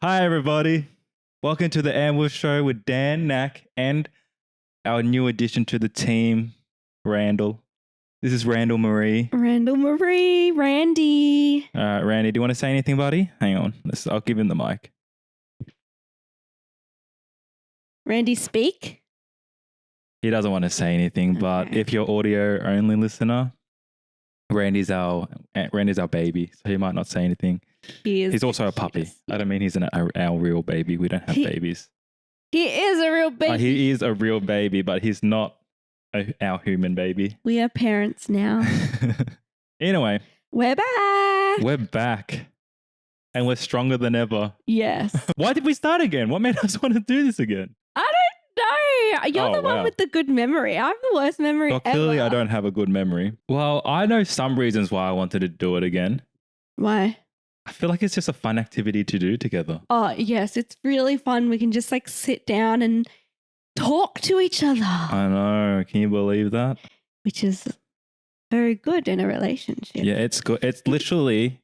Hi, everybody. Welcome to the AMWF show with Dan, Nak, and our new addition to the team, Randall. This is Randall Marie. Randall Marie, Randy. Randy, do you want to say anything, buddy? Hang on. I'll give him the mic. Randy, speak. He doesn't want to say anything, but Okay. if you're audio-only listener, Randy's our baby, so he might not say anything. He's also a puppy. I don't mean he's our real baby. We don't have babies. He is a real baby. He is a real baby, but he's not our human baby. We are parents now. Anyway, We're back. we're back. And we're stronger than ever. Yes. Why did we start again? What made us want to do this again? I don't know. You're the one Wow. with the good memory. I have the worst memory Well, clearly ever. I don't have a good memory. Well, I know some reasons why I wanted to do it again. Why? I feel like it's just a fun activity to do together. Oh, yes. It's really fun. We can just like sit down and talk to each other, I know. Can you believe that? which is very good in a relationship. Yeah, it's good. It's literally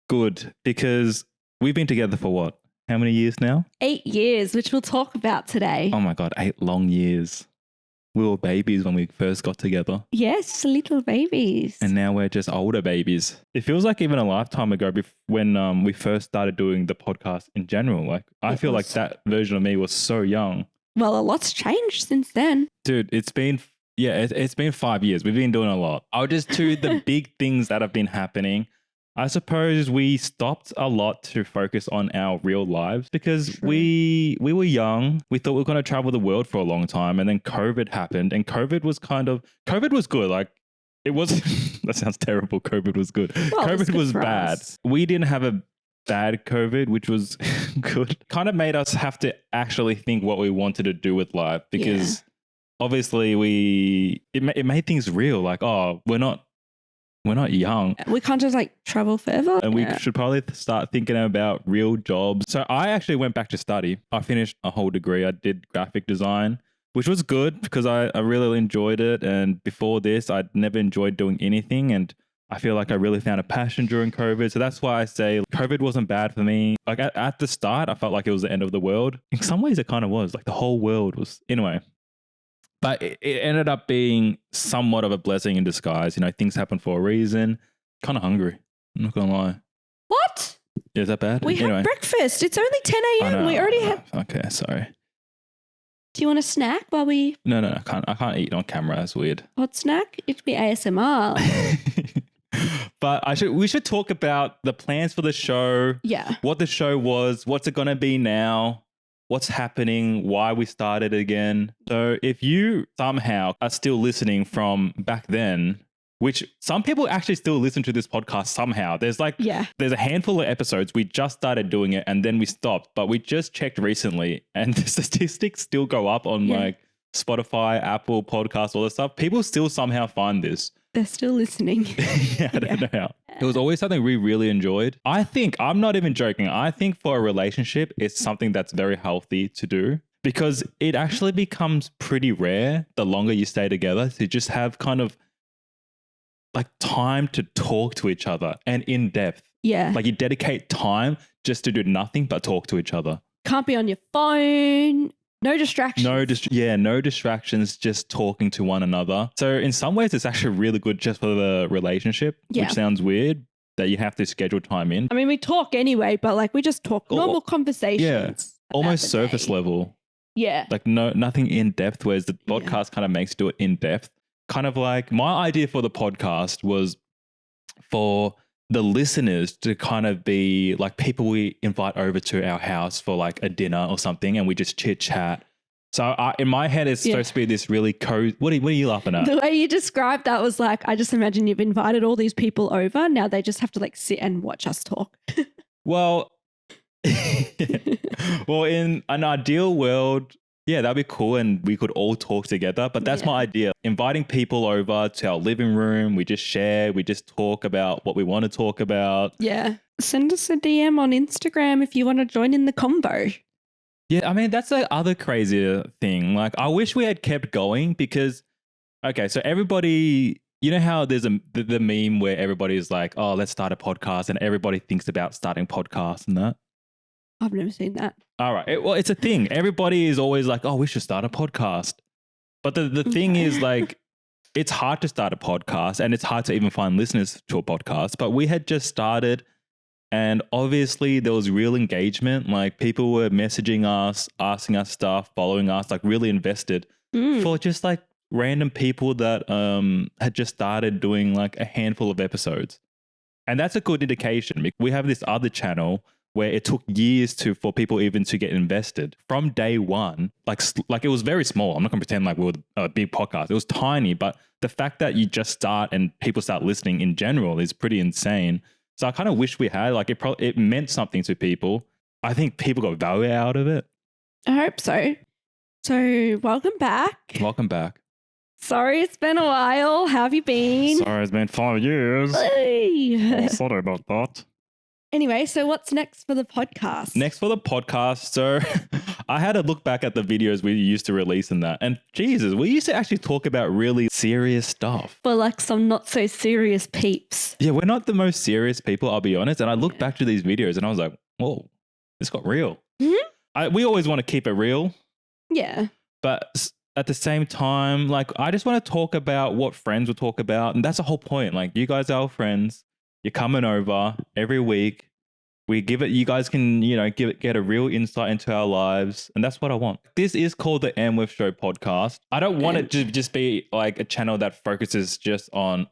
good because we've been together for what? How many years now? 8 years, which we'll talk about today. Oh my God, 8 long years. We were babies when we first got together. Yes, little babies. And now we're just older babies. It feels like even a lifetime ago when we first started doing the podcast in general. Like I feel like that version of me was so young. Well, a lot's changed since then. Dude, it's been 5 years. We've been doing a lot. I'll just to the big things that have been happening. I suppose we stopped a lot to focus on our real lives because True. we were young. We thought we were going to travel the world for a long time, and then COVID happened. And COVID was good. Like it was. That sounds terrible. COVID was good. Well, it was COVID good was for bad. us. We didn't have a bad COVID, which was good. Kind of made us have to actually think what we wanted to do with life because obviously it made things real. Like, oh, we're not young. We can't just like travel forever. And we should probably start thinking about real jobs. So I actually went back to study. I finished a whole degree. I did graphic design, which was good because I really enjoyed it. And before this, I'd never enjoyed doing anything. And I feel like I really found a passion during COVID. So that's why I say COVID wasn't bad for me. Like at the start, I felt like it was the end of the world. In some ways, it kind of was. Like the whole world was. Anyway. But it ended up being somewhat of a blessing in disguise. You know, things happen for a reason. Kind of hungry. I'm not going to lie. What? Is that bad? We had breakfast. It's only 10 a.m. We already had. Okay, sorry. Do you want a snack while we No, I can't eat on camera. That's weird. hot snack? It could be ASMR. But we should talk about the plans for the show. Yeah. What the show was. What's it going to be now? What's happening, why we started again. So if you somehow are still listening from back then, which some people actually still listen to this podcast somehow. There's a handful of episodes. We just started doing it and then we stopped, but we just checked recently and the statistics still go up on like Spotify, Apple Podcasts, all that stuff. People still somehow find this. They're still listening. I don't know how. It was always something we really enjoyed. I think, I'm not even joking, I think for a relationship, it's something that's very healthy to do because it actually becomes pretty rare the longer you stay together to just have kind of like time to talk to each other and in depth. Yeah. Like you dedicate time just to do nothing but talk to each other. Can't be on your phone. No distractions. No distractions, just talking to one another. So in some ways, it's actually really good just for the relationship, which sounds weird that you have to schedule time in. I mean, we talk anyway, but like we just talk normal conversations. Yeah, almost surface level. Yeah. Like nothing in depth, whereas the podcast kind of makes you do it in depth. Kind of like my idea for the podcast was for the listeners to kind of be like people we invite over to our house for like a dinner or something and we just chit chat. So in my head, it's supposed to be this really cozy. What are you laughing at? The way you described that was like, I just imagine you've invited all these people over. Now they just have to like sit and watch us talk. Well, well, in an ideal world, yeah, that'd be cool and we could all talk together. But that's my idea. Inviting people over to our living room. We just share. We just talk about what we want to talk about. Yeah. Send us a DM on Instagram if you want to join in the combo. Yeah, I mean, that's the other crazier thing. Like, I wish we had kept going because, okay, so everybody, you know how there's the meme where everybody's like, oh, let's start a podcast and everybody thinks about starting podcasts and that? I've never seen that. All right. Well, it's a thing. Everybody is always like, oh, we should start a podcast. But the thing is, like, it's hard to start a podcast and it's hard to even find listeners to a podcast. But we had just started and obviously there was real engagement. Like people were messaging us, asking us stuff, following us, like really invested for just like random people that had just started doing like a handful of episodes. And that's a good indication. We have this other channel where it took years for people even to get invested from day one. Like it was very small. I'm not gonna pretend like we were a big podcast. It was tiny, but the fact that you just start and people start listening in general is pretty insane. So I kind of wish we had, like it meant something to people. I think people got value out of it. I hope so. So welcome back. Welcome back. Sorry, it's been a while. How have you been? Sorry, it's been 5 years. Hey. Oh, sorry about that. Anyway, so what's next for the podcast? Next for the podcast. So I had to look back at the videos we used to release in that. And Jesus, we used to actually talk about really serious stuff. For like some not so serious peeps. Yeah, we're not the most serious people, I'll be honest. And I looked back to these videos and I was like, whoa, this got real. Mm-hmm. We always want to keep it real. Yeah. But at the same time, like I just want to talk about what friends will talk about. And that's the whole point. Like you guys are our friends. You're coming over every week. We give it, you guys can, get a real insight into our lives. And that's what I want. This is called the AMWF Show podcast. I don't want it to just be like a channel that focuses just on,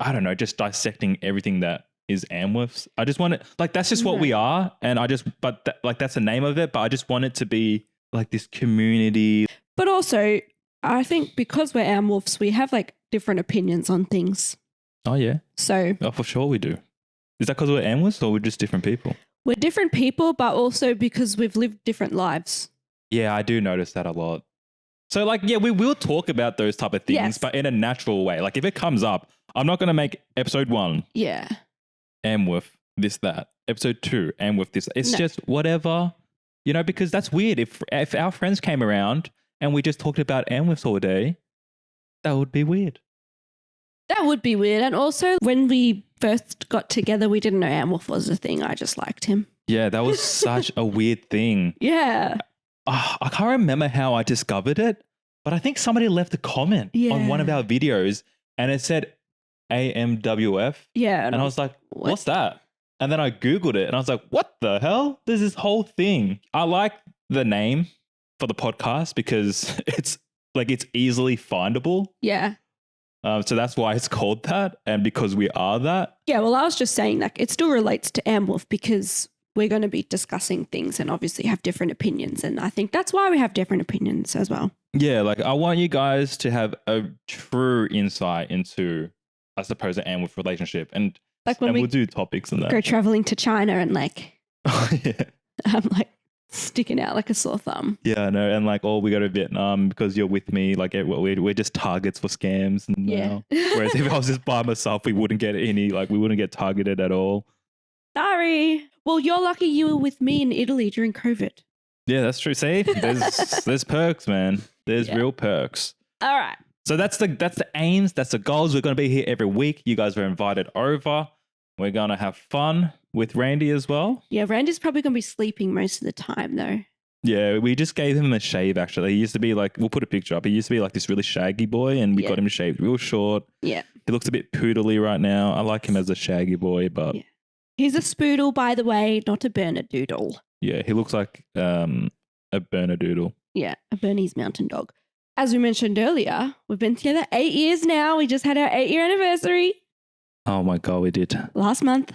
I don't know, just dissecting everything that is AMWFs. I just want it, like, that's just what we are. And that's the name of it. But I just want it to be like this community. But also, I think because we're AMWFs, we have like different opinions on things. Oh, yeah. So. Oh, for sure we do. Is that because we're AMWFs or we're just different people? We're different people, but also because we've lived different lives. Yeah, I do notice that a lot. So like, yeah, we will talk about those type of things, but in a natural way. Like if it comes up, I'm not going to make episode 1. Yeah. AMWF, this, that. Episode 2, AMWF, this. It's just whatever, because that's weird. If our friends came around and we just talked about AMWFs all day, that would be weird. That would be weird. And also when we first got together, we didn't know AMWF was a thing. I just liked him. Yeah, that was such a weird thing. Yeah. I can't remember how I discovered it, but I think somebody left a comment on one of our videos and it said AMWF. Yeah. And I was like, what's that? And then I Googled it and I was like, what the hell? There's this whole thing. I like the name for the podcast because it's easily findable. Yeah. So that's why it's called that. And because we are that. Yeah, well, I was just saying that it still relates to AMWF because we're going to be discussing things and obviously have different opinions. And I think that's why we have different opinions as well. Yeah, like I want you guys to have a true insight into, I suppose, an AMWF relationship. And, like when we'll do topics and that. Go traveling to China and like, yeah. I'm like sticking out like a sore thumb. Yeah, I know. And like, we go to Vietnam because you're with me. Like we're just targets for scams. And whereas if I was just by myself, we wouldn't get targeted at all. Sorry. Well, you're lucky you were with me in Italy during COVID. Yeah, that's true. See, there's perks, man. There's real perks. All right. So that's the aims. That's the goals. We're going to be here every week. You guys are invited over. We're going to have fun with Randy as well. Yeah, Randy's probably going to be sleeping most of the time though. Yeah, we just gave him a shave actually. He used to be like, we'll put a picture up. He used to be like this really shaggy boy and we got him shaved real short. Yeah. He looks a bit poodly right now. I like him as a shaggy boy, but... Yeah. He's a spoodle, by the way, not a Bernedoodle. Yeah, he looks like a Bernedoodle. Yeah, a Bernese mountain dog. As we mentioned earlier, we've been together 8 years now. We just had our 8-year anniversary. Oh my God, we did. Last month.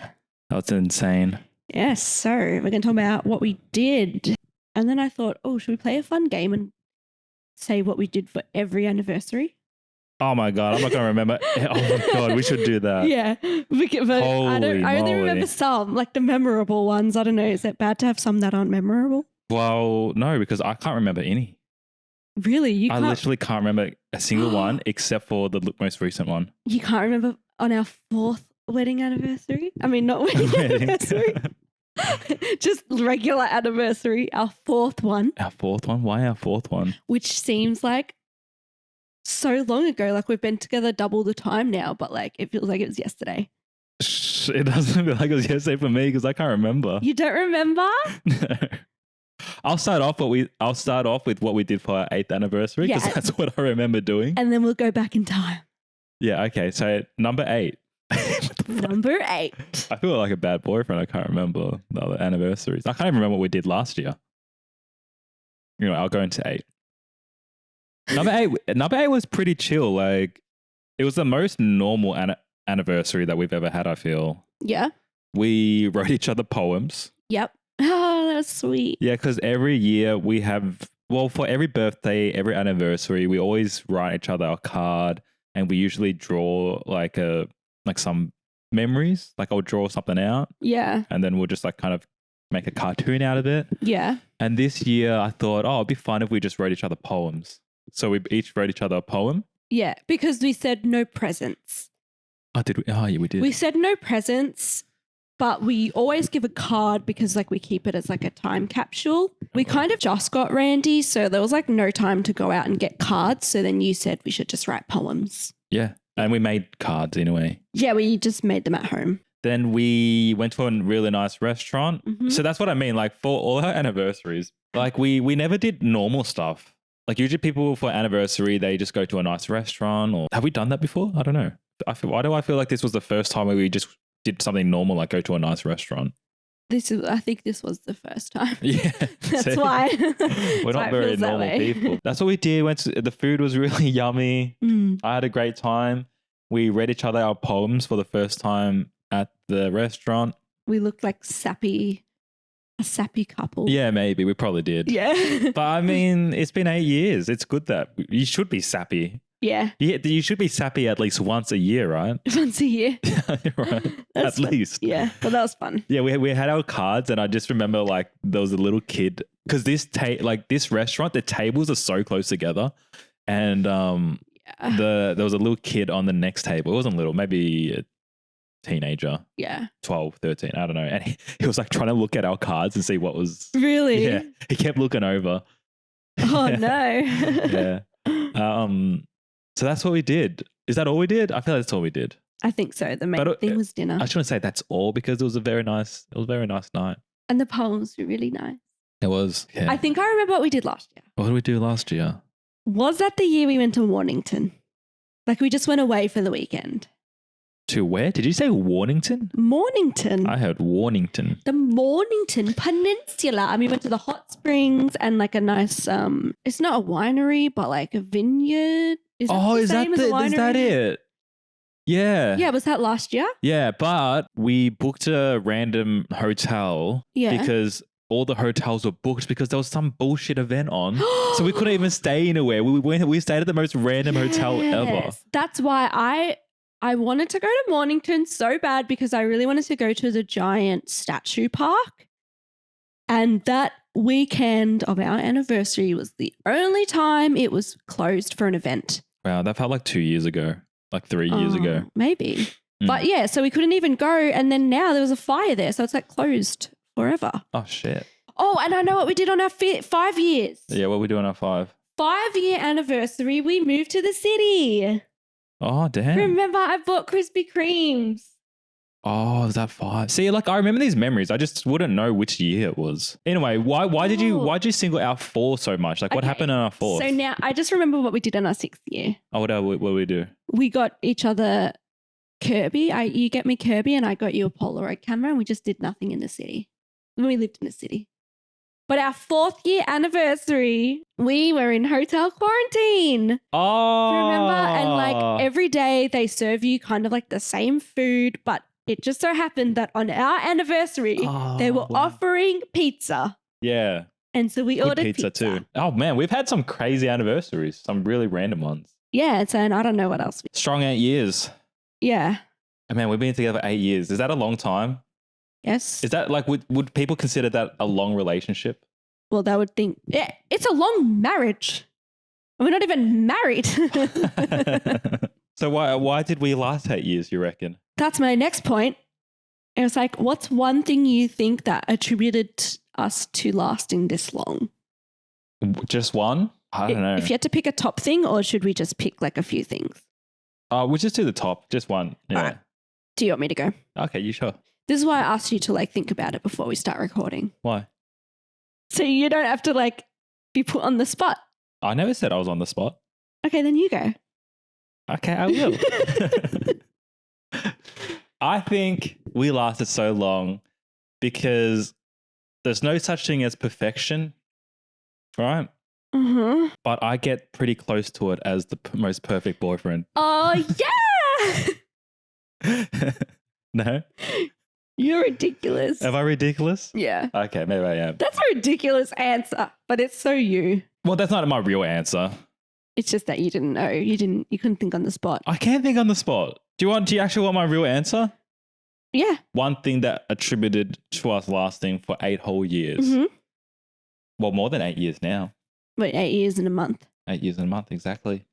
That's insane. Yes, so we're going to talk about what we did. And then I thought, should we play a fun game and say what we did for every anniversary? Oh my God, I'm not going to remember. Oh my God, we should do that. Yeah, but I only remember some, like the memorable ones. I don't know, is it bad to have some that aren't memorable? Well, no, because I can't remember any. Really? I literally can't remember a single one except for the most recent one. You can't remember on our 4th wedding anniversary? I mean, not wedding anniversary. Just regular anniversary, our 4th one. Our 4th one? Why our 4th one? Which seems like so long ago. Like we've been together double the time now, but like it feels like it was yesterday. gosh, it doesn't feel like it was yesterday for me because I can't remember. You don't remember? No. I'll start off with what we did for our 8th anniversary because that's what I remember doing. And then we'll go back in time. Yeah, okay. So number 8. Number 8. I feel like a bad boyfriend. I can't remember the other anniversaries. I can't even remember what we did last year. You know, I'll go into 8. Number 8 was pretty chill. Like, it was the most normal anniversary that we've ever had, I feel. Yeah. We wrote each other poems. Yep. Oh, that's sweet. Yeah, because every year we have, well, for every birthday, every anniversary, we always write each other a card, and we usually draw like some memories. Like I'll draw something out. Yeah. And then we'll just like kind of make a cartoon out of it. Yeah. And this year I thought, oh, it'd be fun if we just wrote each other poems. So we each wrote each other a poem. Yeah, because we said no presents. Oh, did we? Oh, yeah, we did. We said no presents, but we always give a card because like we keep it as like a time capsule. We kind of just got Randy, so there was like no time to go out and get cards. So then you said we should just write poems. Yeah. And we made cards anyway. Yeah, we just made them at home. Then we went to a really nice restaurant. Mm-hmm. So that's what I mean. Like for all our anniversaries, like we never did normal stuff. Like usually people for anniversary, they just go to a nice restaurant. Or have we done that before? I don't know. Why do I feel like this was the first time where we just did something normal, like go to a nice restaurant? I think this was the first time. Yeah. That's why. We're not very normal people. That's what we did. The food was really yummy. I had a great time. We read each other our poems for the first time at the restaurant. We looked like a sappy couple. Yeah, maybe. We probably did. Yeah. But I mean, it's been 8 years. It's good that you should be sappy. Yeah. You should be sappy at least once a year, right? Once a year. Right. At least. Yeah. But that was fun. Yeah, we had our cards, and I just remember like there was a little kid because this restaurant, the tables are so close together, and there was a little kid on the next table. It wasn't little, maybe a teenager. Yeah. 12, 13, I don't know. And he was like trying to look at our cards and see what was. Really? Yeah. He kept looking over. Oh no. Yeah. So that's what we did. Is that all we did? I feel like that's all we did. I think so. The main thing was dinner. I shouldn't say that's all because it was a very nice night. And the poems were really nice. It was. Yeah. I think I remember what we did last year. What did we do last year? Was that the year we went to Warnington? Like we just went away for the weekend. To where? Did you say Warnington? Mornington. I heard Warnington. The Mornington Peninsula. And we went to the hot springs and like a nice, it's not a winery, but like a vineyard. Is that it? Yeah. Yeah, was that last year? Yeah, but we booked a random hotel because all the hotels were booked because there was some bullshit event on. So we couldn't even stay anywhere. We stayed at the most random hotel ever. That's why I wanted to go to Mornington so bad because I really wanted to go to the giant statue park. And that weekend of our anniversary was the only time it was closed for an event. Wow, that felt like 2 years ago, like 3 years ago. Maybe. But yeah, so we couldn't even go. And then now there was a fire there. So it's like closed forever. Oh, shit. Oh, and I know what we did on our 5 years. Yeah, what we do on our 5-year anniversary, we moved to the city. Oh, damn. Remember, I bought Krispy Kremes. Oh, is that 5? See, like I remember these memories. I just wouldn't know which year it was. Anyway, why'd you single out 4 so much? Like what happened on our 4th? So now I just remember what we did on our 6th year. Oh, what did we do? We got each other Kirby. You get me Kirby and I got you a Polaroid camera and we just did nothing in the city. When we lived in the city. But our 4th year anniversary, we were in hotel quarantine. Oh. Remember? And like every day they serve you kind of like the same food, but it just so happened that on our anniversary, they were offering pizza. Yeah. And so we ordered pizza too. Oh man, we've had some crazy anniversaries, some really random ones. Yeah, and I don't know what else. Strong 8 years. Yeah. Oh, man, we've been together for 8 years. Is that a long time? Yes. Is that like, would people consider that a long relationship? Well, they would think, yeah, it's a long marriage. We're not even married. So why did we last 8 years, you reckon? That's my next point. It was like, what's one thing you think that attributed us to lasting this long? Just one? I don't know. If you had to pick a top thing, or should we just pick like a few things? We'll just do the top, just one. Yeah. All right. Do you want me to go? Okay, you sure? This is why I asked you to like think about it before we start recording. Why? So you don't have to like be put on the spot. I never said I was on the spot. Okay, then you go. Okay, I will. I think we lasted so long because there's no such thing as perfection, right? Mm-hmm. But I get pretty close to it as the most perfect boyfriend. Oh, yeah. No? You're ridiculous. Am I ridiculous? Yeah. Okay, maybe I am. That's a ridiculous answer, but it's so you. Well, that's not my real answer. It's just that you didn't know. You couldn't think on the spot. I can't think on the spot. Do you actually want my real answer? Yeah. One thing that attributed to us lasting for 8 whole years. Mm-hmm. Well, more than 8 years now. Wait, 8 years in a month. 8 years in a month, exactly.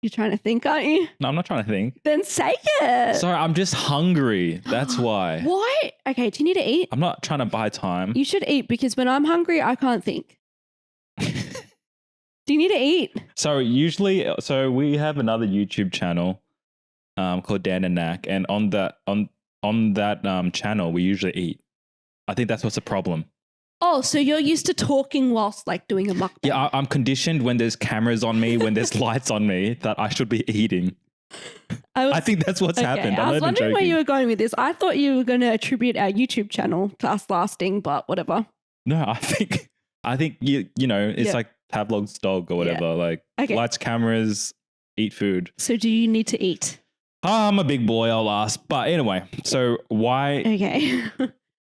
You're trying to think, aren't you? No, I'm not trying to think. Then say it. Sorry, I'm just hungry. That's why. Why? Okay, do you need to eat? I'm not trying to buy time. You should eat because when I'm hungry, I can't think. Do you need to eat? So we have another YouTube channel called Dan and Nak, and on that channel we usually eat. I think that's what's the problem. Oh, so you're used to talking whilst like doing a mukbang. Yeah, I'm conditioned when there's cameras on me, when there's lights on me, that I should be eating. I think that's what's happened. I was wondering where you were going with this. I thought you were going to attribute our YouTube channel to us lasting, but whatever. No, I think you know, it's like Pavlov's dog or whatever. Yeah. Like lights, cameras, eat food. So do you need to eat? I'm a big boy, I'll ask. But anyway, so why? Okay.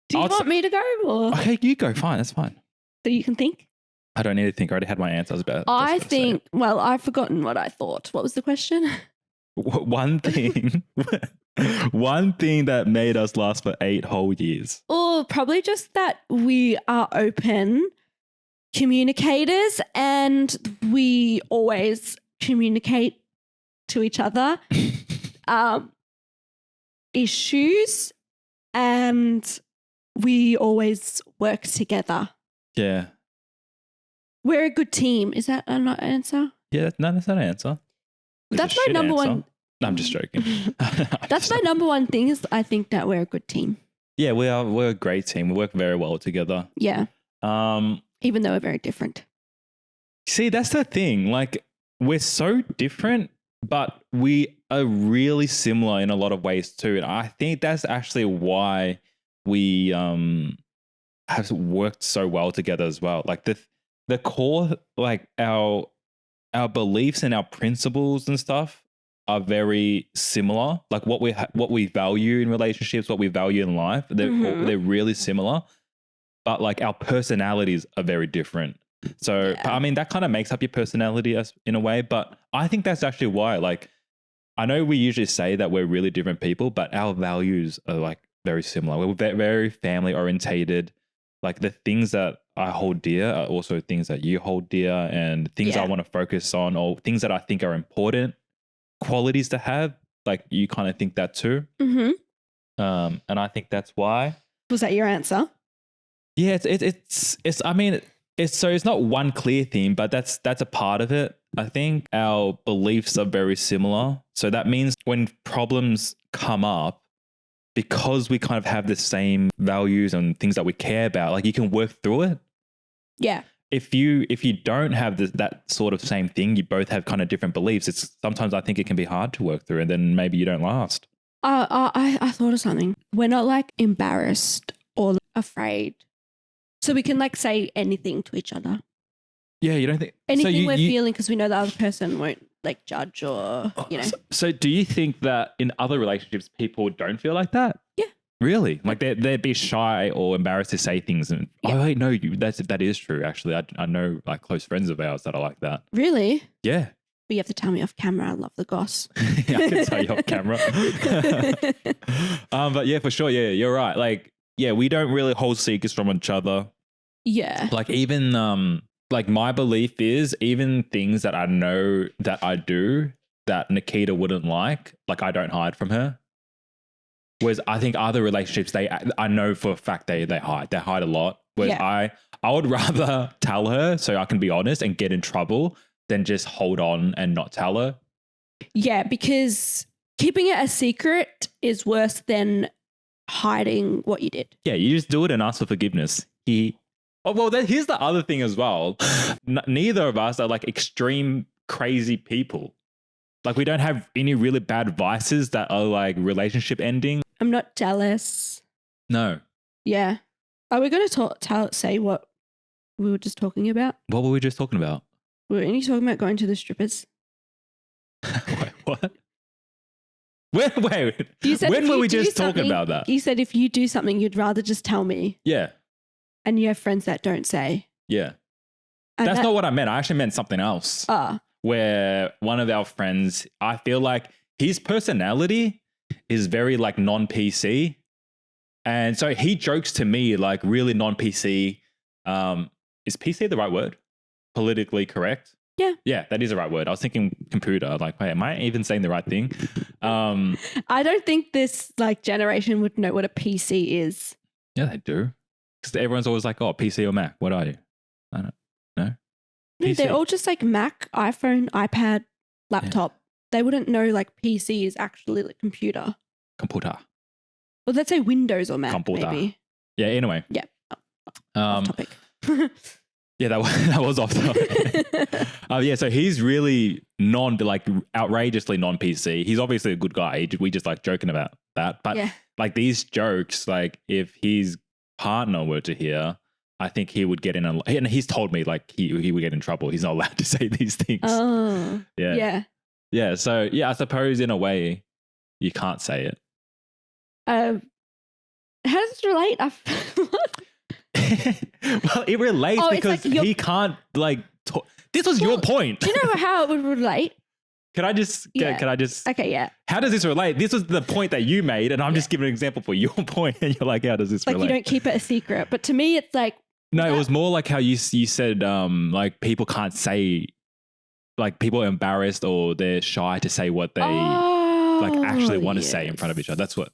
Do you want me to go? Or? Okay, you go. Fine, that's fine. So you can think? I don't need to think. I already had my answers about it. I think, well, I've forgotten what I thought. What was the question? One thing that made us last for 8 whole years. Oh, probably just that we are open communicators and we always communicate to each other issues, and we always work together. Yeah. We're a good team. Is that an answer? Yeah, that's not an answer. That's my number one. No, I'm just joking. That's my number one thing is I think that we're a good team. Yeah, we're a great team. We work very well together. Yeah. Even though we're very different. See, that's the thing. Like, we're so different, but we are really similar in a lot of ways too. And I think that's actually why we have worked so well together as well. Like the core, like our beliefs and our principles and stuff are very similar. Like what we value in relationships, what we value in life, they're really similar. But like our personalities are very different. So I mean that kind of makes up your personality in a way. But I think that's actually why. Like I know we usually say that we're really different people, but our values are like very similar. We're very family orientated. Like the things that I hold dear are also things that you hold dear, and things I want to focus on, or things that I think are important qualities to have. Like you kind of think that too. Mm-hmm. And I think that's why. Was that your answer? Yeah, it's. I mean, it's not one clear theme, but that's a part of it. I think our beliefs are very similar. So that means when problems come up, because we kind of have the same values and things that we care about, like you can work through it. Yeah. If you don't have that sort of same thing, you both have kind of different beliefs. It's sometimes I think it can be hard to work through, and then maybe you don't last. I thought of something. We're not like embarrassed or afraid, so we can like say anything to each other. Yeah, you don't think anything we're feeling because we know the other person won't like judge or you know. So do you think that in other relationships people don't feel like that? Yeah. Really? Like they'd be shy or embarrassed to say things, and oh wait, no, that is true. Actually, I know like close friends of ours that are like that. Really? Yeah. But you have to tell me off camera. I love the goss. Yeah, I can tell you off camera. But yeah, for sure. Yeah, you're right. Like, yeah, we don't really hold secrets from each other. Yeah. Like even like my belief is even things that I know that I do that Nakita wouldn't like I don't hide from her. Whereas I think other relationships, I know for a fact they hide. They hide a lot. Whereas I would rather tell her so I can be honest and get in trouble than just hold on and not tell her. Yeah, because keeping it a secret is worse than hiding what you did. Yeah, you just do it and ask for forgiveness. Here's the other thing as well. Neither of us are like extreme crazy people. Like we don't have any really bad vices that are like relationship ending. I'm not jealous. No. Yeah. Are we going to say what we were just talking about? What were we just talking about? We were only talking about going to the strippers. Wait, what? Wait. You said When were we just talking about that? You said if you do something, you'd rather just tell me. Yeah. And you have friends that don't say. Yeah. And That's not what I meant. I actually meant something else. Where one of our friends, I feel like his personality is very like non-PC. And so he jokes to me like really non-PC. Is PC the right word? Politically correct? Yeah. Yeah, that is the right word. I was thinking computer. Like, wait, am I even saying the right thing? I don't think this like generation would know what a PC is. Yeah, they do. Because everyone's always like, oh, PC or Mac. What are you? I don't know. No, they're all just like Mac, iPhone, iPad, laptop. Yeah. They wouldn't know like PC is actually like computer. Computer. Well, let's say Windows or Mac, computer. Maybe. Yeah, anyway. Yeah. Off topic. Yeah, that was off topic. Yeah, so he's really outrageously non-PC. He's obviously a good guy. We just like joking about that. But like these jokes, like if his partner were to hear, I think he would get in and he's told me like he would get in trouble. He's not allowed to say these things. Oh. Yeah. Yeah. So yeah, I suppose in a way you can't say it. How does this relate? Well, it relates because like he can't like talk. This was your point. Do you know how it would relate? Can I just? Okay, yeah. How does this relate? This was the point that you made, and I'm just giving an example for your point, and you're like, how does this relate? Like you don't keep it a secret, but to me, it's like no. It was more like how you said like people can't say, like people are embarrassed or they're shy to say what they like actually want to say in front of each other. That's what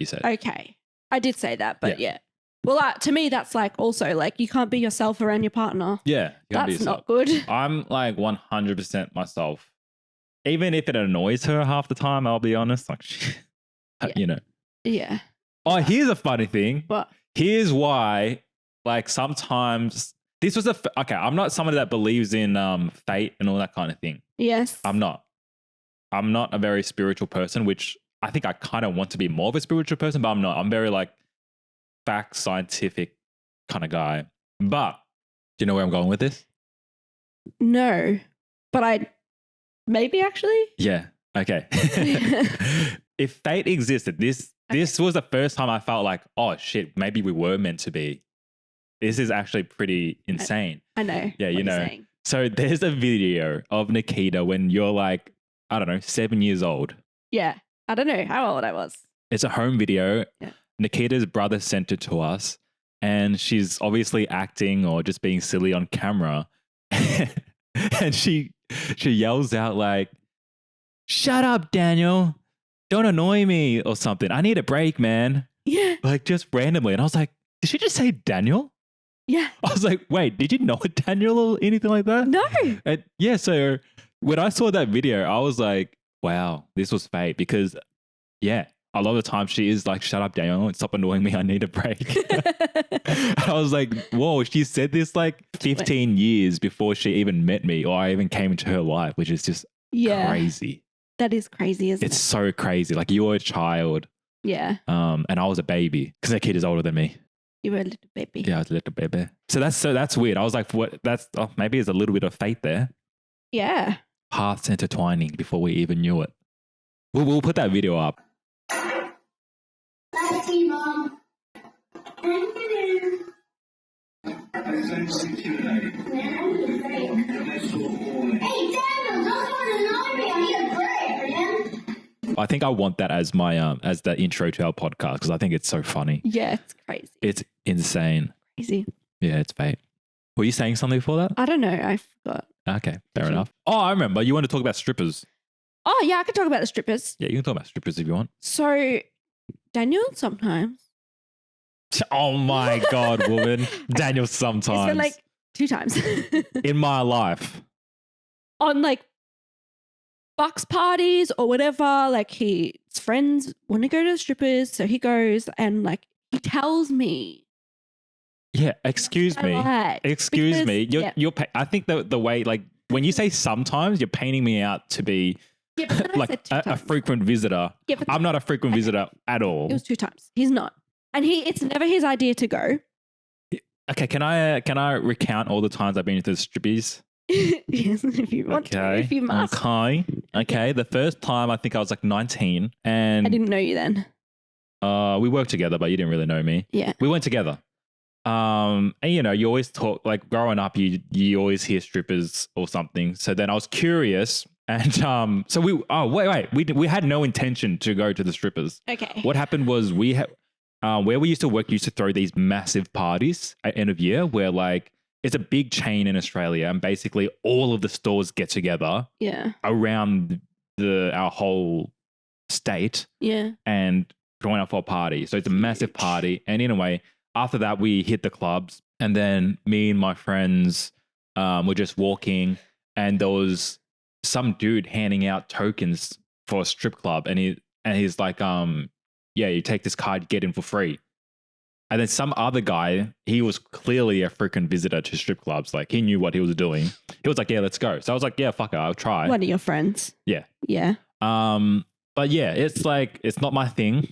you said. Okay, I did say that, but yeah. Well, to me, that's like also like you can't be yourself around your partner. Yeah, that's not good. I'm like 100% myself. Even if it annoys her half the time, I'll be honest. Like, you know. Yeah. Oh, here's a funny thing. What? Here's why, like sometimes this was okay. I'm not somebody that believes in fate and all that kind of thing. Yes. I'm not a very spiritual person, which I think I kind of want to be more of a spiritual person, but I'm not. I'm very like fact scientific kind of guy. But do you know where I'm going with this? No, but maybe actually. Yeah. Okay. If fate existed, this was the first time I felt like, oh shit, maybe we were meant to be. This is actually pretty insane. I know. Yeah, you know. So there's a video of Nakita when you're like, I don't know, 7 years old. Yeah. I don't know how old I was. It's a home video. Yeah. Nikita's brother sent it to us, and she's obviously acting or just being silly on camera. And she yells out like, "Shut up, Daniel. Don't annoy me," or something. "I need a break, man." Yeah. Like just randomly. And I was like, did she just say Daniel? Yeah. I was like, wait, did you know a Daniel or anything like that? No. And yeah, so when I saw that video, I was like, wow, this was fate because yeah, a lot of the time she is like, "Shut up, Daniel. Stop annoying me. I need a break." I was like, whoa, she said this like 15 years before she even met me or I even came into her life, which is just crazy. That is crazy, isn't it? It's so crazy. Like you were a child. Yeah. And I was a baby because that kid is older than me. You were a little baby. Yeah, I was a little baby. So that's weird. I was like, what? Maybe there's a little bit of fate there. Yeah. Paths intertwining before we even knew it. We'll put that video up. That's me, Mom. Thank you. Hey, Daniel, don't go to laundry. I need a break, man. I think I want that as my as the intro to our podcast because I think it's so funny. Yeah, it's crazy. It's insane. Crazy. Yeah, it's fate. Were you saying something before that? I don't know. I forgot. Okay, fair enough. Oh, I remember. You want to talk about strippers. Oh, yeah, I could talk about the strippers. Yeah, you can talk about strippers if you want. So, Daniel sometimes. Oh my God, woman. Daniel sometimes. It's been like 2 times. In my life. On like bucks parties or whatever. Like his friends want to go to the strippers, so he goes and like he tells me. Yeah, excuse me. Excuse Because- me. yeah. I think the way, like, when you say sometimes, you're painting me out to be Yeah, but then I like said 2 a times. frequent visitor. Yeah, but I'm not a frequent visitor at all. it was 2 times. He's not. And it's never his idea to go. Okay, can I recount all the times I've been to the strippies? Yes, if you want to, if you must. Okay. The first time I think I was like 19, and I didn't know you then. we worked together, but you didn't really know me. Yeah. We went together. And you know, you always talk, like growing up, you always hear strippers or something. So then I was curious, and so we had no intention to go to the strippers. Okay. What happened was where we used to work, used to throw these massive parties at end of year, where like it's a big chain in Australia, and basically all of the stores get together Yeah. around our whole state Yeah. and going out for a party. So it's a massive party, and in a way, after that, we hit the clubs, and then me and my friends were just walking, and there was some dude handing out tokens for a strip club, and he's like, yeah, you take this card, you get in for free. And then some other guy, he was clearly a freaking visitor to strip clubs. Like he knew what he was doing. He was like, yeah, let's go. So I was like, yeah, fuck it, I'll try. One of your friends. Yeah. Yeah. But yeah, it's like, it's not my thing.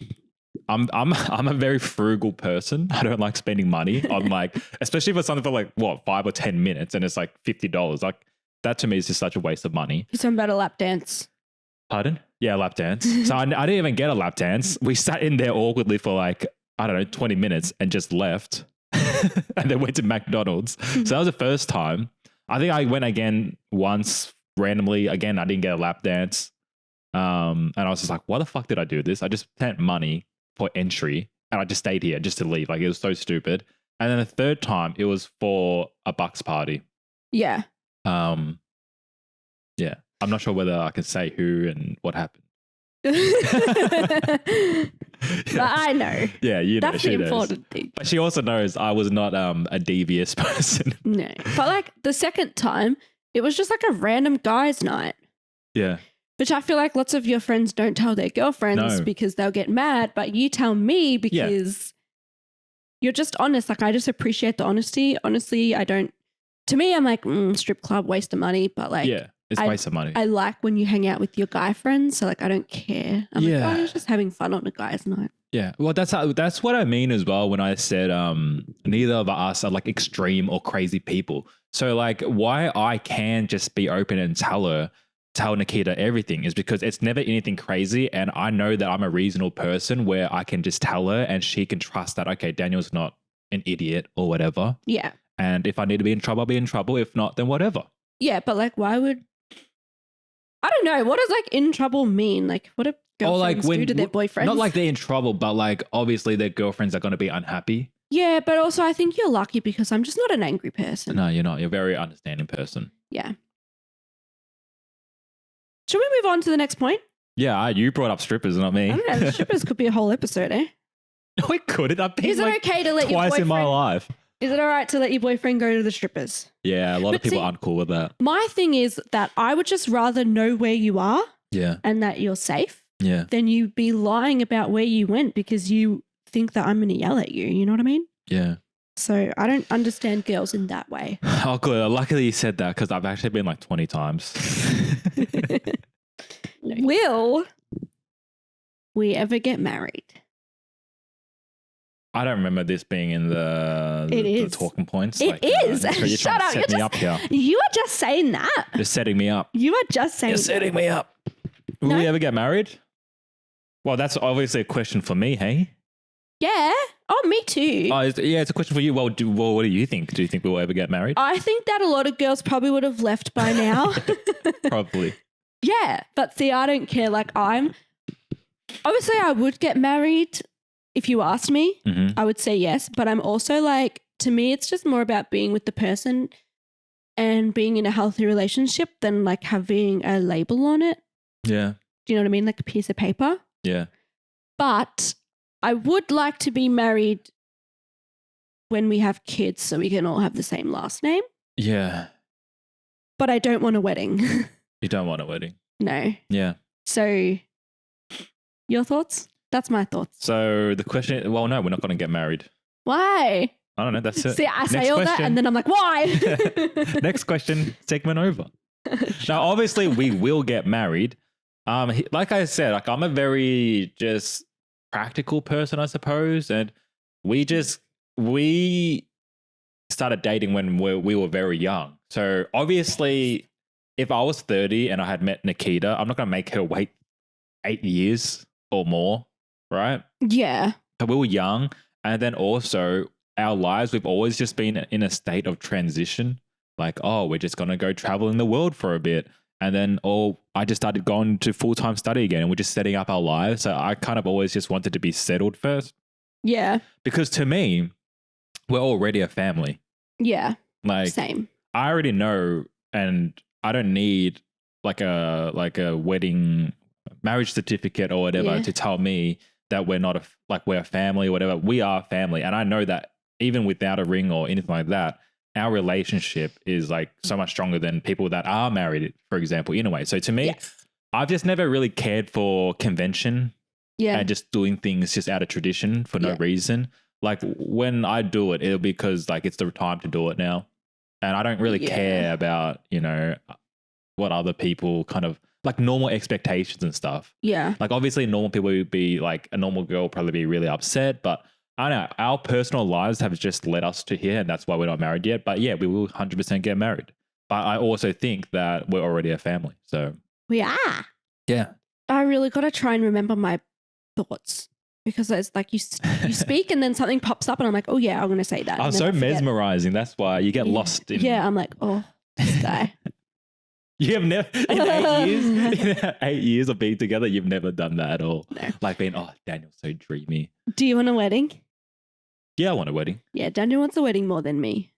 I'm a very frugal person. I don't like spending money on like, especially for something for like what, 5 or 10 minutes, and it's like $50. Like that to me is just such a waste of money. You're talking about a lap dance. Pardon? Yeah, lap dance. So I didn't even get a lap dance. We sat in there awkwardly for like, I don't know, 20 minutes and just left, and then went to McDonald's. So that was the first time. I think I went again once randomly. Again, I didn't get a lap dance. And I was just like, why the fuck did I do this? I just spent money for entry, and I just stayed here just to leave. Like it was so stupid. And then the third time, it was for a bucks party. Yeah. Yeah, I'm not sure whether I can say who and what happened. But I know. Yeah, you know, That's she the knows. important thing. But she also knows I was not a devious person. No. But like the second time, it was just like a random guys' night. Yeah. Which I feel like lots of your friends don't tell their girlfriends No. because they'll get mad, but you tell me because you're just honest. Like I just appreciate the honesty. Honestly, I don't. To me, I'm like strip club, waste of money. But like, Yeah, it's a waste of money. I like when you hang out with your guy friends. So like, I don't care. I'm Yeah. like, oh, you're just having fun on a guys' night. Yeah, well, that's what I mean as well when I said neither of us are like extreme or crazy people. So like, why I can just be open and tell Nakita everything is because it's never anything crazy, and I know that I'm a reasonable person where I can just tell her and she can trust that, okay, Daniel's not an idiot or whatever. Yeah. And if I need to be in trouble, I'll be in trouble. If not, then whatever. Yeah, but like, why would I don't know. What does like in trouble mean? Like, what do girlfriends do to their boyfriends? Not like they're in trouble, but like obviously their girlfriends are going to be unhappy. Yeah, but also I think you're lucky because I'm just not an angry person. No, you're not. You're a very understanding person. Yeah. Should we move on to the next point? Yeah, you brought up strippers, not me. I don't know. The strippers could be a whole episode, eh? No, it couldn't. I've been Is it like okay to let your twice boyfriend? in my life. Is it all right to let your boyfriend go to the strippers? Yeah, a lot of But people see- aren't cool with that. My thing is that I would just rather know where you are Yeah, and that you're safe yeah, than you be lying about where you went because you think that I'm going to yell at you. You know what I mean? yeah. So I don't understand girls in that way. Oh, good. Luckily you said that because I've actually been like 20 times. Will we ever get married? I don't remember this being in the is. talking points. It is. You're trying Shut to up. set me up here. You are just saying that. You're setting me up. You are just saying You're that. setting me up. Will No. we ever get married? Well, that's obviously a question for me, hey? Yeah. Oh, me too. Oh, it's a question for you. Well, what do you think? Do you think we'll ever get married? I think that a lot of girls probably would have left by now. Probably. Yeah. But see, I don't care. Like obviously I would get married if you asked me. hmm I would say yes. But I'm also like, to me, it's just more about being with the person and being in a healthy relationship than like having a label on it. Yeah. Do you know what I mean? Like a piece of paper. Yeah. But I would like to be married when we have kids so we can all have the same last name. Yeah. But I don't want a wedding. You don't want a wedding. No. Yeah. So your thoughts? That's my thoughts. So the question, well, no, we're not going to get married. Why? I don't know. That's it. See, I say Next all that question. and then I'm like, why? Next question, segment over. Now, obviously, we will get married. Like I said, like I'm a very just practical person, I suppose, and we started dating when we were very young. So obviously, if I was 30 and I had met Nakita, I'm not going to make her wait 8 years or more, right? Yeah. So we were young, and then also our lives, we've always just been in a state of transition. Like, oh, we're just going to go traveling the world for a bit. And then, I just started going to full-time study again, and we're just setting up our lives. So I kind of always just wanted to be settled first. Yeah. Because to me, we're already a family. Yeah. Like, Same. I already know, and I don't need like a wedding marriage certificate or whatever to tell me that we're not we're a family or whatever. We are family. And I know that even without a ring or anything like that, our relationship is like so much stronger than people that are married, for example, in a way. So to me, I've just never really cared for convention and just doing things just out of tradition for no reason. Like when I do it, it'll be because like it's the time to do it now. And I don't really care about, what other people kind of like normal expectations and stuff. Yeah. Like obviously normal people would be like a normal girl would probably be really upset, but I don't know, our personal lives have just led us to here, and that's why we're not married yet. But yeah, we will 100% get married. But I also think that we're already a family. So We are. yeah. I really got to try and remember my thoughts because it's like you speak and then something pops up and I'm like, oh yeah, I'm going to say that. I'm so mesmerizing. That's why you get lost in. Yeah, I'm like, oh, this guy. You have never, in 8 years of being together, you've never done that at all. No. Like being, oh, Daniel's so dreamy. Do you want a wedding? Yeah, I want a wedding. Yeah, Daniel wants a wedding more than me.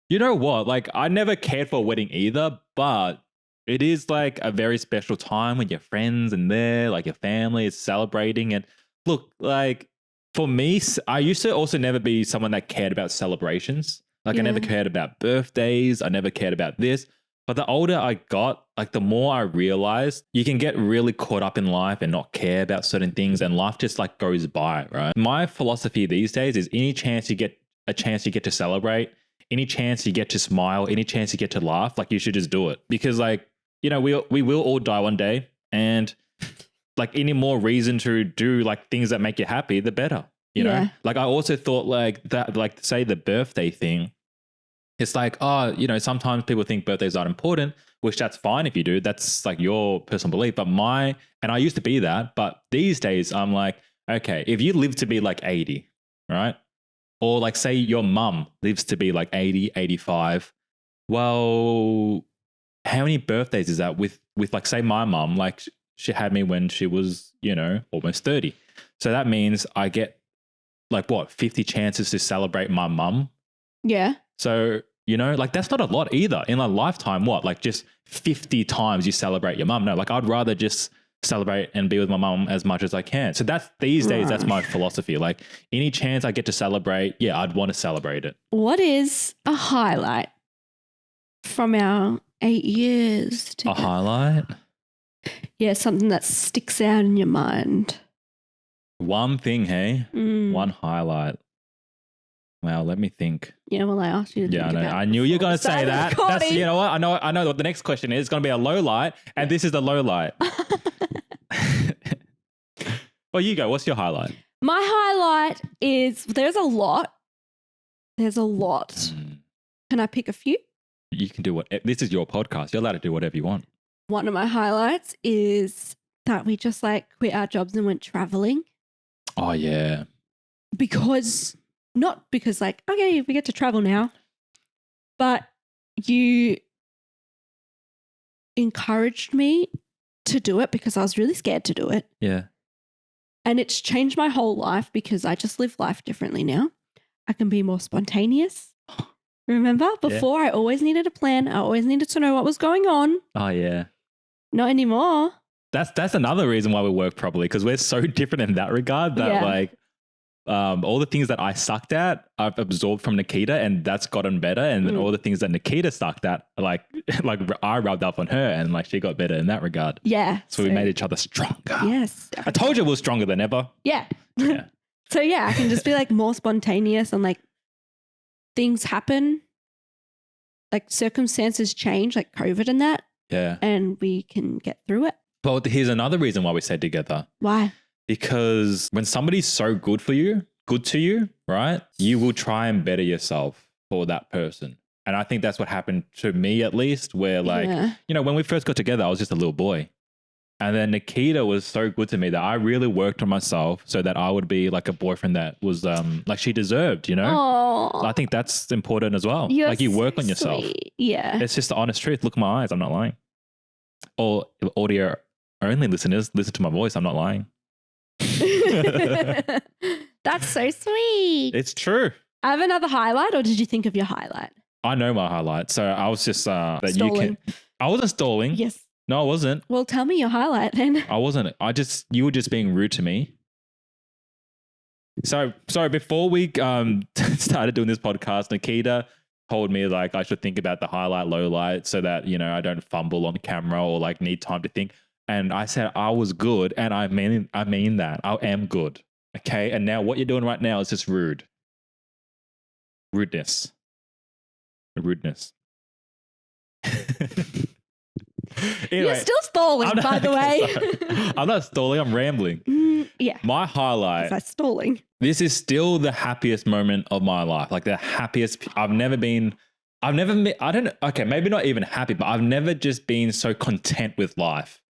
You know what? Like, I never cared for a wedding either, but it is like a very special time when your friends and like your family is celebrating. And look, like for me, I used to also never be someone that cared about celebrations. Like I never cared about birthdays. I never cared about this. But the older I got, like the more I realized you can get really caught up in life and not care about certain things, and life just like goes by, right? My philosophy these days is any chance you get to celebrate, any chance you get to smile, any chance you get to laugh, like you should just do it. Because like, we will all die one day, and like any more reason to do like things that make you happy, the better, you know? Like I also thought like that, like say the birthday thing, it's like, oh, sometimes people think birthdays aren't important, which that's fine if you do. That's like your personal belief. But and I used to be that, but these days I'm like, okay, if you live to be like 80, right? Or like say your mum lives to be like 80, 85. Well, how many birthdays is that with like say my mum, like she had me when she was, almost 30. So that means I get like 50 chances to celebrate my mum. Yeah. So, like that's not a lot either in a lifetime. Like just 50 times you celebrate your mum. No, like I'd rather just celebrate and be with my mum as much as I can. So these days, that's my philosophy. Like any chance I get to celebrate, I'd want to celebrate it. What is a highlight from our 8 years together? A highlight? Yeah, something that sticks out in your mind. One thing, hey? One highlight. Wow, let me think. Yeah, well, I asked you to think about it. I knew you were going to say that. That's, you know what? I know what the next question is. It's going to be a low light, and this is the low light. Well, you go. What's your highlight? My highlight is there's a lot. There's a lot. Can I pick a few? You can do what. This is your podcast. You're allowed to do whatever you want. One of my highlights is that we just like quit our jobs and went traveling. Oh, yeah. Not because like, okay, we get to travel now, but you encouraged me to do it because I was really scared to do it. Yeah. And it's changed my whole life because I just live life differently now. I can be more spontaneous. Remember? Before I always needed a plan. I always needed to know what was going on. Oh, yeah. Not anymore. That's another reason why we work properly, because we're so different in that regard that like all the things that I sucked at, I've absorbed from Nakita, and that's gotten better. And then all the things that Nakita sucked at, like I rubbed up on her, and like she got better in that regard. Yeah. So we made each other stronger. Yes. I told you we were stronger than ever. Yeah. Yeah. So yeah, I can just be like more spontaneous and like things happen, like circumstances change, like COVID and that, Yeah. and we can get through it. Well, here's another reason why we stay together. Why? Because when somebody's so good to you, right, you will try and better yourself for that person. And I think that's what happened to me, at least, where like, you know, when we first got together, I was just a little boy. And then Nakita was so good to me that I really worked on myself so that I would be like a boyfriend that was like she deserved, you know? Oh, I think that's important as well. Like you work on yourself. Sweet. Yeah. It's just the honest truth. Look at my eyes. I'm not lying. Or audio only listeners, listen to my voice. I'm not lying. That's so sweet. It's true. I have another highlight, or did you think of your highlight? I know my highlight. So I was just that Stalling. I wasn't stalling. Yes. No, I wasn't. Well, tell me your highlight then. I wasn't. You were just being rude to me. So before we started doing this podcast, Nakita told me like I should think about the highlight, low light so that, you know, I don't fumble on camera or like need time to think. And I said I was good, and I mean that. I am good. Okay? And now what you're doing right now is just rude. Rudeness. Anyway, You're still stalling, by the way. I'm not stalling, I'm rambling. Yeah. My highlight. That's stalling. This is still the happiest moment of my life. Like the happiest. Okay, maybe not even happy, but I've never just been so content with life.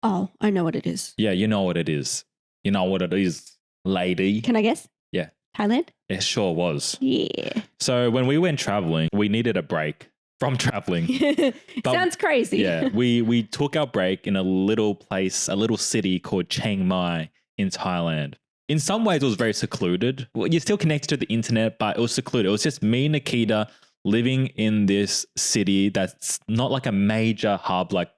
Oh, I know what it is. Yeah, you know what it is. You know what it is, lady. Can I guess? Yeah. Thailand? It sure was. Yeah. So when we went traveling, we needed a break from traveling. Sounds crazy. Yeah, we took our break in a little place, a little city called Chiang Mai in Thailand. In some ways, it was very secluded. Well, you're still connected to the internet, but it was secluded. It was just me and Nakita living in this city that's not like a major hub. Like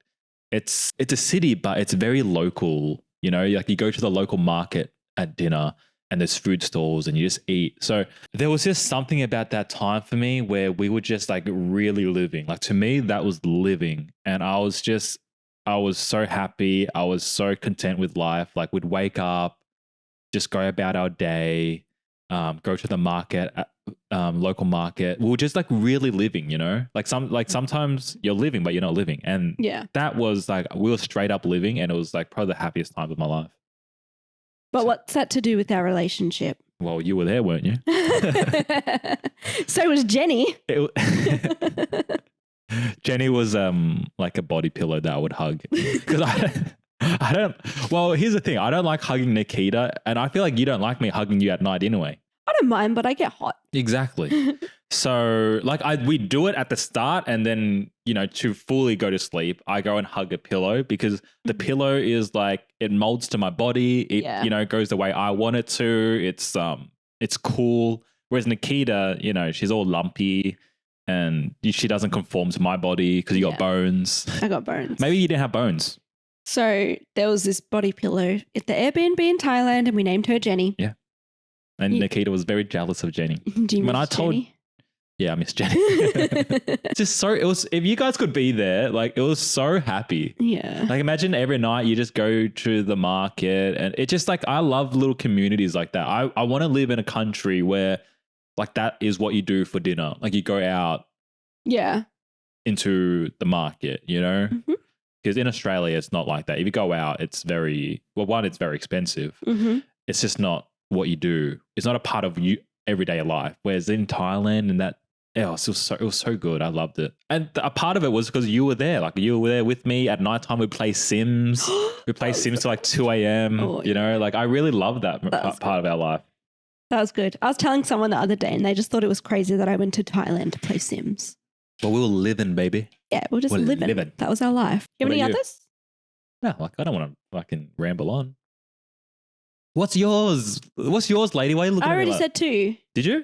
it's a city, but it's very local. You know, like you go to the local market at dinner, and there's food stalls and you just eat. So there was just something about that time for me where we were just like really living. Like to me, that was living. And I was so happy. I was so content with life. Like we'd wake up, just go about our day, go to the market, local market. We were just like really living, you know, sometimes you're living, but you're not living. And that was like, we were straight up living, and it was like probably the happiest time of my life. But what's that to do with our relationship? Well, you were there, weren't you? So was Jenny. Jenny was like a body pillow that I would hug. Because I don't, well, here's the thing. I don't like hugging Nakita, and I feel like you don't like me hugging you at night anyway. I don't mind, but I get hot. Exactly. So like we do it at the start, and then, you know, to fully go to sleep, I go and hug a pillow because the pillow is like, it molds to my body. It, you know, goes the way I want it to. It's cool. Whereas Nakita, you know, she's all lumpy and she doesn't conform to my body because you got bones. I got bones. Maybe you didn't have bones. So there was this body pillow at the Airbnb in Thailand, and we named her Jenny. Yeah. And Nakita was very jealous of Jenny. Do you miss Jenny? Yeah, I miss Jenny. Just so, it was, if you guys could be there, like it was so happy. Yeah. Like imagine every night you just go to the market, and it just like, I love little communities like that. I want to live in a country where like that is what you do for dinner. Like you go out into the market, you know? Because in Australia, it's not like that. If you go out, it's very, well, one, it's very expensive. It's just not what you do. It's not a part of you everyday life. Whereas in Thailand and that, it was so good. I loved it. And a part of it was because you were there. Like you were there with me at nighttime. We'd play Sims. We'd play Sims till like 2 a.m. You know, like I really loved that part of our life. That was good. I was telling someone the other day, and they just thought it was crazy that I went to Thailand to play Sims. But we were living, baby. Yeah, we're just living. That was our life. You have any others? No, like I don't want to fucking ramble on. What's yours? What's yours, lady? Why are you looking at me? I already said 2. Did you?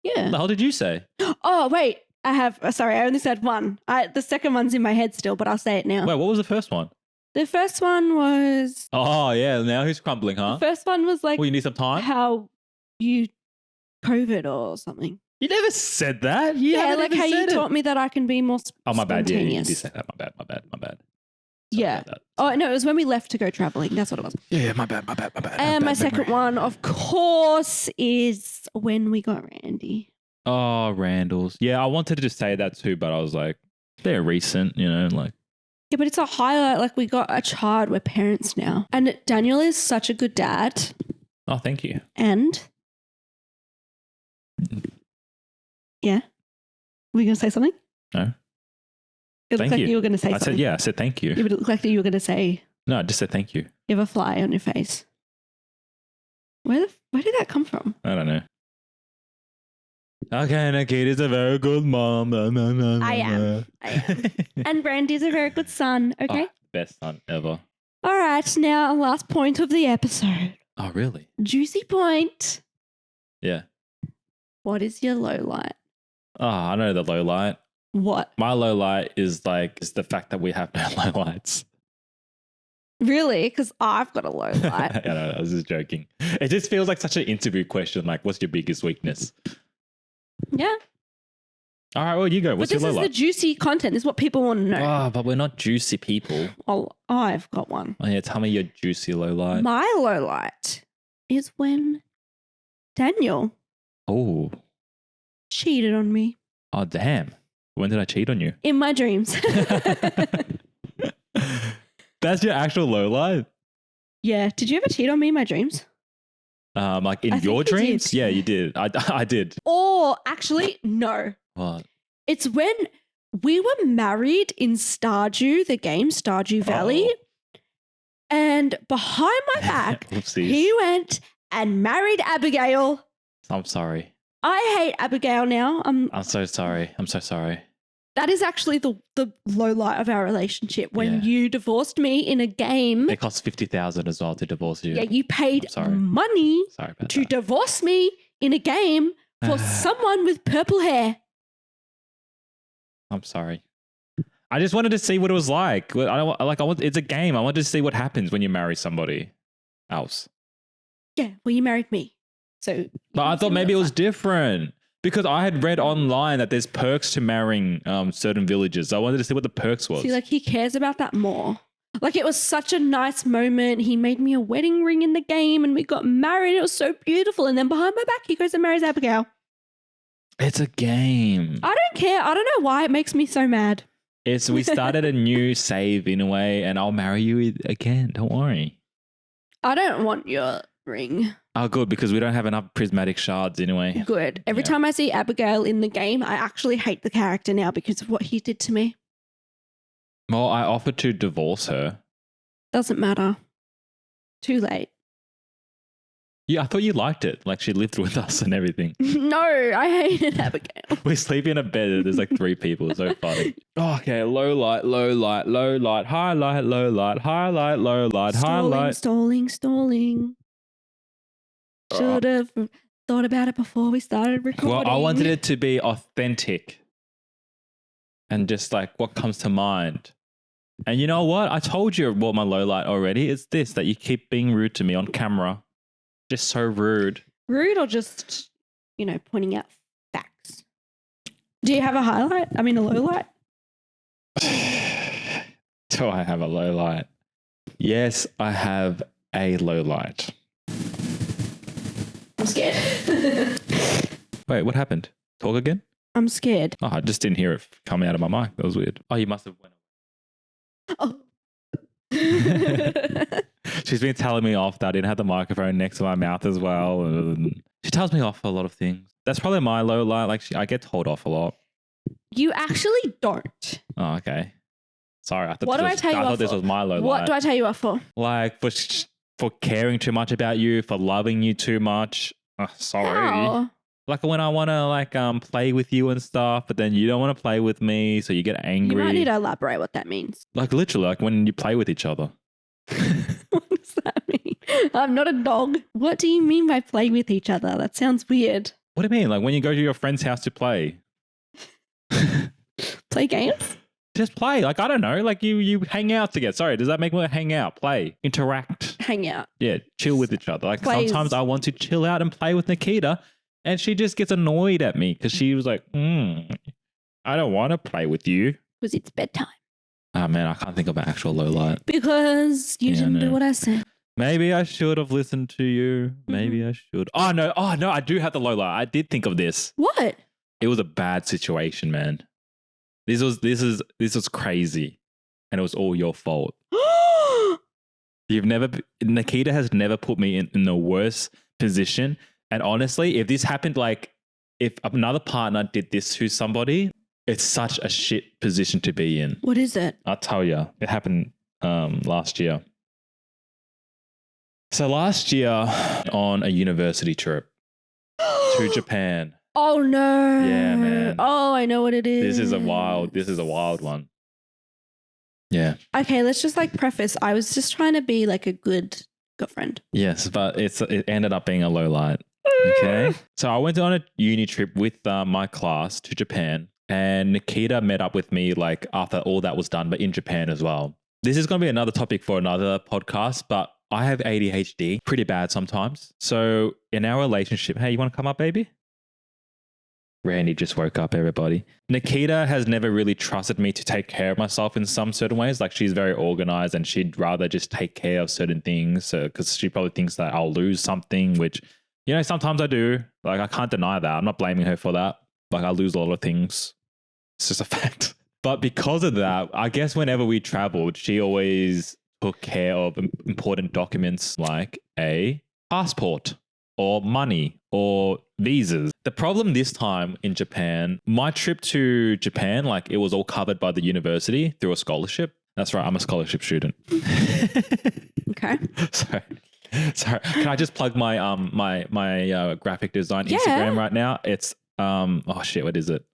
Yeah. What the hell did you say? Oh, wait. I have, sorry, I only said 1. The second one's in my head still, but I'll say it now. Wait, what was the first one? The first one was... Oh, yeah. Now who's crumbling, huh? The first one was like... Well, you need some time? How you COVID or something. You never said that. You Yeah, haven't like even how you said it. taught me that I can be more Oh, my bad. Yeah, you spontaneous. did say that. My bad. Sorry Yeah. about that. Oh, no, it was when we left to go traveling. That's what it was. Yeah, my bad. And my second one, of course, is when we got Randy. Oh, Randall's. Yeah, I wanted to just say that too, but I was like, they're recent, you know, like. Yeah, but it's a highlight. Like, we got a child. We're parents now. And Daniel is such a good dad. Oh, thank you. And yeah, were you going to say something? No. It looked Thank like you. you were going to say I something. said, I said thank you. Yeah, but it looked like you were going to say No, I just said thank you. you have a fly on your face. Where did that come from? I don't know. Okay, Nakita's a very good mom. I am. And Brandy's a very good son. Okay. Oh, best son ever. All right. Now, last point of the episode. Oh, really? Juicy point. Yeah. What is your low light? Oh, I know the low light. What? My low light is the fact that we have no low lights. Really? Because I've got a low light. I know, I was just joking. It just feels like such an interview question. Like, what's your biggest weakness? Yeah. All right, well, you go. But What's this your is low the light? juicy content. This is what people want to know. Oh, but we're not juicy people. Oh, I've got one. Oh, yeah, tell me your juicy low light. My low light is when Daniel Oh. cheated on me Oh, damn. When did I cheat on you? in my dreams. That's your actual low light? Yeah. Did you ever cheat on me in my dreams? Like in I think your you dreams? did. Yeah, you did. I did. Or actually, no. What? It's when we were married in Stardew, the game Stardew Valley. Oh. And behind my back, Oopsies. he went and married Abigail. I'm sorry. I hate Abigail now. I'm so sorry. I'm so sorry. That is actually the low light of our relationship. When Yeah. you divorced me in a game, It cost $50,000 as well to divorce you. yeah, you paid I'm sorry. money Sorry about to that. divorce me in a game for someone with purple hair. I'm sorry. I just wanted to see what it was like. It's a game. I wanted to see what happens when you marry somebody else. Yeah, well, you married me. So, But I thought maybe it was different because I had read online that there's perks to marrying certain villages. So I wanted to see what the perks was. See, like, he cares about that more. Like, it was such a nice moment. He made me a wedding ring in the game and we got married. It was so beautiful. And then behind my back, he goes and marries Abigail. It's a game. I don't care. I don't know why it makes me so mad. We started a new save in a way, and I'll marry you again. Don't worry. I don't want your ring. Oh, good, because we don't have enough prismatic shards anyway. Good. Every Yeah. time I see Abigail in the game, I actually hate the character now because of what he did to me. Well, I offered to divorce her. Doesn't matter. Too late. Yeah, I thought you liked it. Like she lived with us and everything. No, I hated Abigail. We sleep in a bed. There's like 3 people. It's so funny. Okay, low light, highlight, low light, highlight, low light, highlight. Stalling. Should have thought about it before we started recording. Well, I wanted it to be authentic and just like what comes to mind. And you know what? I told you what my low light already. It's this, that you keep being rude to me on camera. Just so rude. Rude or just, pointing out facts? Do you have a highlight? I mean, a low light? Do I have a low light? Yes, I have a low light. I'm scared. Wait, what happened? Talk again? I'm scared. Oh, I just didn't hear it come out of my mic. That was weird. Oh, you must have went. Oh. She's been telling me off that I didn't have the microphone next to my mouth as well. And she tells me off for a lot of things. That's probably my low light. Like I get told off a lot. You actually don't. Oh, okay. Sorry, I thought What do I tell you I off thought this for? was my low light. What do I tell you off for? Like for caring too much about you, for loving you too much. Sorry. How? Like when I want to play with you and stuff, but then you don't want to play with me, so you get angry. You might need to elaborate what that means. Like literally, like when you play with each other. What does that mean? I'm not a dog. What do you mean by play with each other? That sounds weird. What do you mean? Like when you go to your friend's house to play? Play games? Just play. Like, I don't know. Like you hang out together. Sorry, does that make me hang out? Play. Interact. hang out. Yeah, chill with each other. Like Plays. sometimes I want to chill out and play with Nakita, and she just gets annoyed at me because she was like, I don't want to play with you. Because it's bedtime. Oh man, I can't think of an actual low light. Because you Yeah, didn't do no. what I said. Maybe I should have listened to you. Maybe I should. Oh no, I do have the low light. I did think of this. What? It was a bad situation, man. This was crazy, and it was all your fault. Nakita has never put me in the worst position. And honestly, if this happened, like if another partner did this to somebody, it's such a shit position to be in. What is it? I'll tell you, it happened last year. So last year on a university trip to Japan. Oh no. Yeah, man. Oh, I know what it is. This is a wild one. Yeah. Okay, let's just like preface. I was just trying to be like a good girlfriend. Yes, but it ended up being a low light. Okay. So I went on a uni trip with my class to Japan, and Nakita met up with me like after all that was done, but in Japan as well. This is going to be another topic for another podcast, but I have ADHD pretty bad sometimes. So in our relationship, hey, you want to come up, baby? Randy just woke up, everybody. Nakita has never really trusted me to take care of myself in some certain ways. Like she's very organized and she'd rather just take care of certain things because she probably thinks that I'll lose something, which, you know, sometimes I do. Like I can't deny that. I'm not blaming her for that. Like I lose a lot of things. It's just a fact. But because of that, I guess whenever we traveled, she always took care of important documents like a passport or money or visas. The problem this time in Japan, my trip to Japan, like it was all covered by the university through a scholarship. That's right, I'm a scholarship student. Okay. Sorry. Can I just plug my my graphic design Instagram right now? It's oh shit, what is it?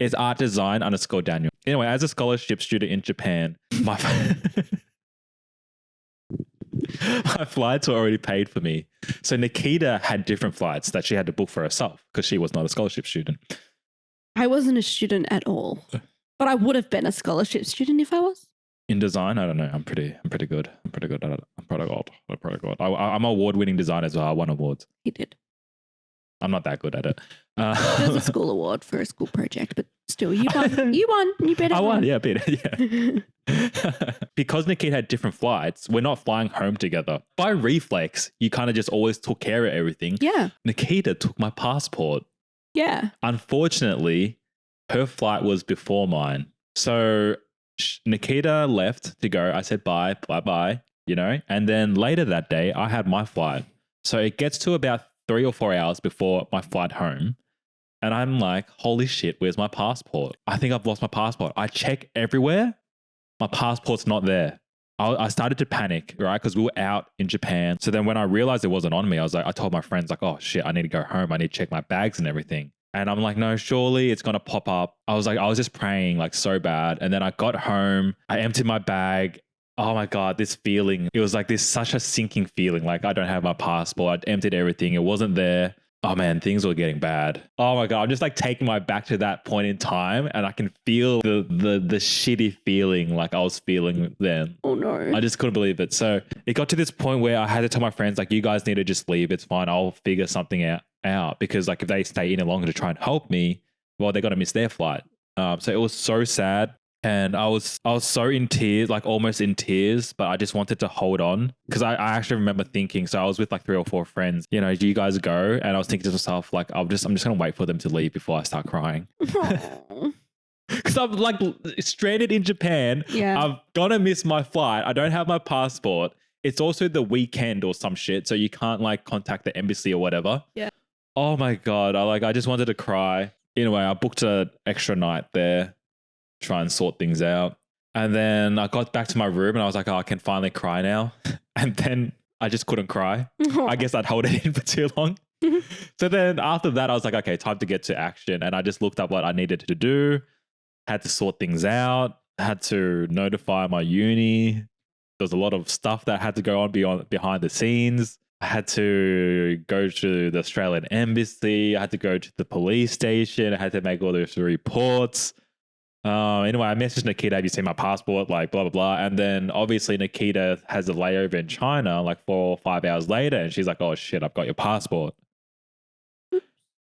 It's art design _ Daniel. Anyway, as a scholarship student in Japan, my flights were already paid for me. So Nakita had different flights that she had to book for herself because she was not a scholarship student. I wasn't a student at all, but I would have been a scholarship student if I was. In design, I don't know. I'm pretty good. I'm pretty good at it. I'm pretty good. I'm an award-winning designer as well. I won awards. He did. I'm not that good at it. It was a school award for a school project, but still, you won. You won. You better. I won. Yeah, a bit. Yeah. Because Nakita had different flights, we're not flying home together. By reflex, you kind of just always took care of everything. Yeah. Nakita took my passport. Yeah. Unfortunately, her flight was before mine. So Nakita left to go. I said bye, you know. And then later that day, I had my flight. So it gets to about 3 or 4 hours before my flight home. And I'm like, holy shit, where's my passport? I think I've lost my passport. I check everywhere. My passport's not there. I started to panic, right? Because we were out in Japan. So then when I realized it wasn't on me, I told my friends like, oh shit, I need to go home. I need to check my bags and everything. And I'm like, no, surely it's going to pop up. I was just praying like so bad. And then I got home, I emptied my bag. Oh my God, this feeling. It was like such a sinking feeling. Like I don't have my passport. I emptied everything. It wasn't there. Oh man, things were getting bad. Oh my God, I'm just like taking my back to that point in time and I can feel the shitty feeling like I was feeling then. Oh no. I just couldn't believe it. So it got to this point where I had to tell my friends like, you guys need to just leave. It's fine. I'll figure something out because like if they stay any longer to try and help me, well, they're going to miss their flight. So it was so sad. And I was so in tears, like almost in tears, but I just wanted to hold on because I actually remember thinking, so I was with like 3 or 4 friends, you know, you guys go, and I was thinking to myself, like, I'm just going to wait for them to leave before I start crying. Because I'm like stranded in Japan. Yeah. I'm going to miss my flight. I don't have my passport. It's also the weekend or some shit. So you can't like contact the embassy or whatever. Yeah. Oh my God. I just wanted to cry. Anyway, I booked an extra night there. Try and sort things out. And then I got back to my room and I was like, oh, I can finally cry now. And then I just couldn't cry. I guess I'd hold it in for too long. So then after that, I was like, okay, time to get to action. And I just looked up what I needed to do, had to sort things out, had to notify my uni. There's a lot of stuff that had to go on behind the scenes. I had to go to the Australian embassy. I had to go to the police station. I had to make all those reports. Anyway, I messaged Nakita, have you seen my passport? Like, blah, blah, blah. And then obviously Nakita has a layover in China like 4 or 5 hours later. And she's like, oh shit, I've got your passport.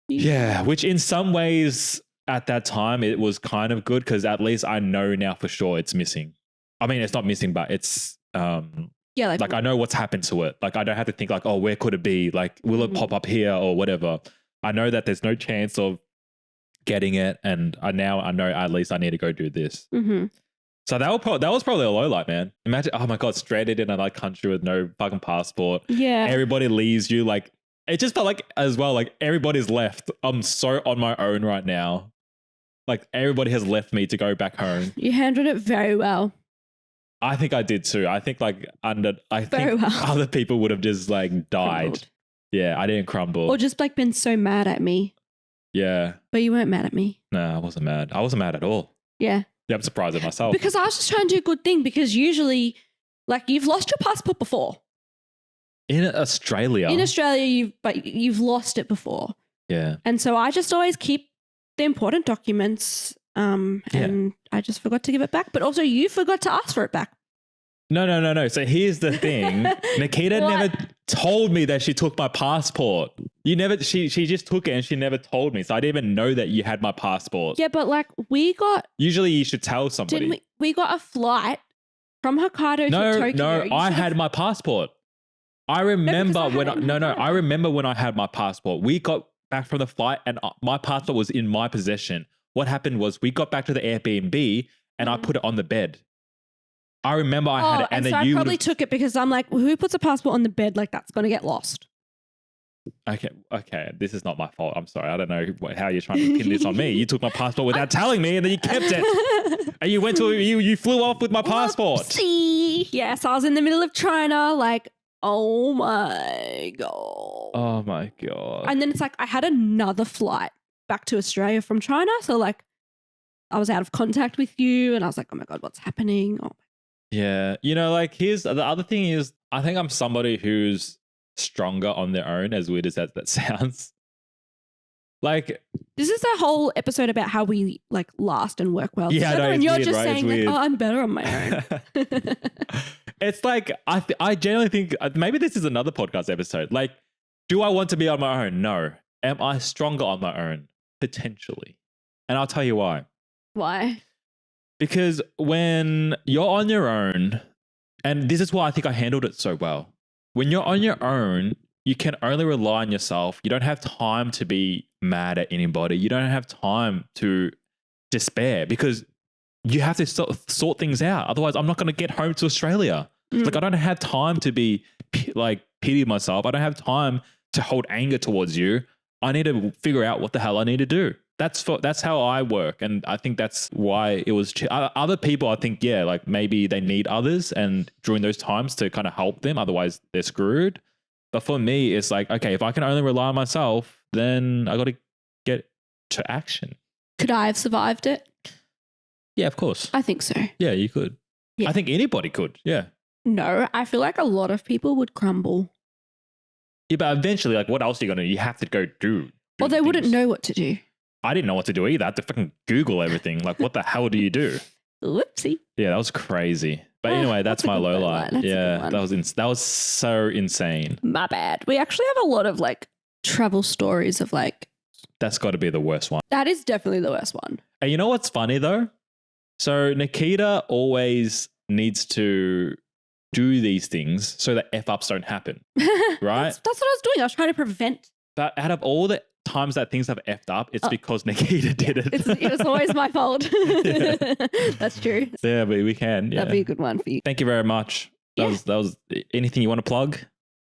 Yeah, which in some ways at that time it was kind of good because at least I know now for sure it's missing. I mean, it's not missing, but it's Yeah, like I know what's happened to it. Like I don't have to think like, oh, where could it be? Like, will it pop up here or whatever? I know that there's no chance of getting it, and I know at least I need to go do this. Mm-hmm. So that was probably a low light, man. Imagine, oh my god, stranded in another country with no fucking passport. Yeah. Everybody leaves you. Like it just felt like as well, like everybody's left. I'm so on my own right now. Like everybody has left me to go back home. You handled it very well. I think I did too. I think like Very well. other people would have just like died. Crumbled. Yeah, I didn't crumble. Or just like been so mad at me. Yeah. But you weren't mad at me. No, I wasn't mad. I wasn't mad at all. Yeah. Yeah, I'm surprised at myself. Because I was just trying to do a good thing because usually, like, you've lost your passport before. In Australia. In Australia, you've lost it before. Yeah. And so I just always keep the important documents and I just forgot to give it back. But also you forgot to ask for it back. No. So here's the thing. Nakita What? never told me that she took my passport. She just took it and she never told me. So I didn't even know that you had my passport. Yeah, but like Usually you should tell somebody. didn't we got a flight from Hokkaido to Tokyo. No, You I should've- had my passport. I remember I had it in I remember when I had my passport. We got back from the flight and my passport was in my possession. What happened was we got back to the Airbnb and I put it on the bed. I remember I had it, and then so you I probably took it because I'm like, well, who puts a passport on the bed like that's going to get lost? Okay. This is not my fault. I'm sorry. I don't know how you're trying to pin this on me. You took my passport without telling me, and then you kept it, and you flew off with my passport. See, yes, I was in the middle of China, like, oh my god. Oh my god. And then it's like I had another flight back to Australia from China, so like I was out of contact with you, and I was like, oh my god, what's happening? Oh. Yeah. Like here's the other thing is I think I'm somebody who's stronger on their own, as weird as that sounds. Like This is a whole episode about how we like last and work well Yeah, I together, know, and it's you're weird, just right? It's saying like, weird. oh, I'm better on my own. it's like I generally think maybe this is another podcast episode. Like, do I want to be on my own? No. Am I stronger on my own? Potentially. And I'll tell you why. Why? Because when you're on your own, and this is why I think I handled it so well. When you're on your own, you can only rely on yourself. You don't have time to be mad at anybody. You don't have time to despair because you have to sort things out. Otherwise, I'm not going to get home to Australia. Like, I don't have time to be pity myself. I don't have time to hold anger towards you. I need to figure out what the hell I need to do. That's how I work, and I think that's why it was. Other people, I think, yeah, like maybe they need others, and during those times to kind of help them. Otherwise, they're screwed. But for me, it's like, okay, if I can only rely on myself, then I got to get to action. Could I have survived it? Yeah, of course. I think so. Yeah, you could. Yeah. I think anybody could. Yeah. No, I feel like a lot of people would crumble. Yeah, but eventually, like, what else are you gonna? You have to go do. Or they wouldn't things. know what to do. I didn't know what to do either. I had to fucking Google everything. Like, what the hell do you do? Whoopsie. Yeah, that was crazy. But anyway, that's a my good low low light. light. That's a good Yeah, one. that was so insane. My bad. We actually have a lot of like travel stories of like, That's got to be the worst one. that is definitely the worst one. And you know what's funny though? So Nakita always needs to do these things so that F-ups don't happen, right? That's what I was doing. I was trying to prevent. But out of all the times that things have F'd up, it's because Nakita did it. It was always my fault. That's true. Yeah, but we can. Yeah. That'd be a good one for you. Thank you very much. That Yeah. was anything you want to plug?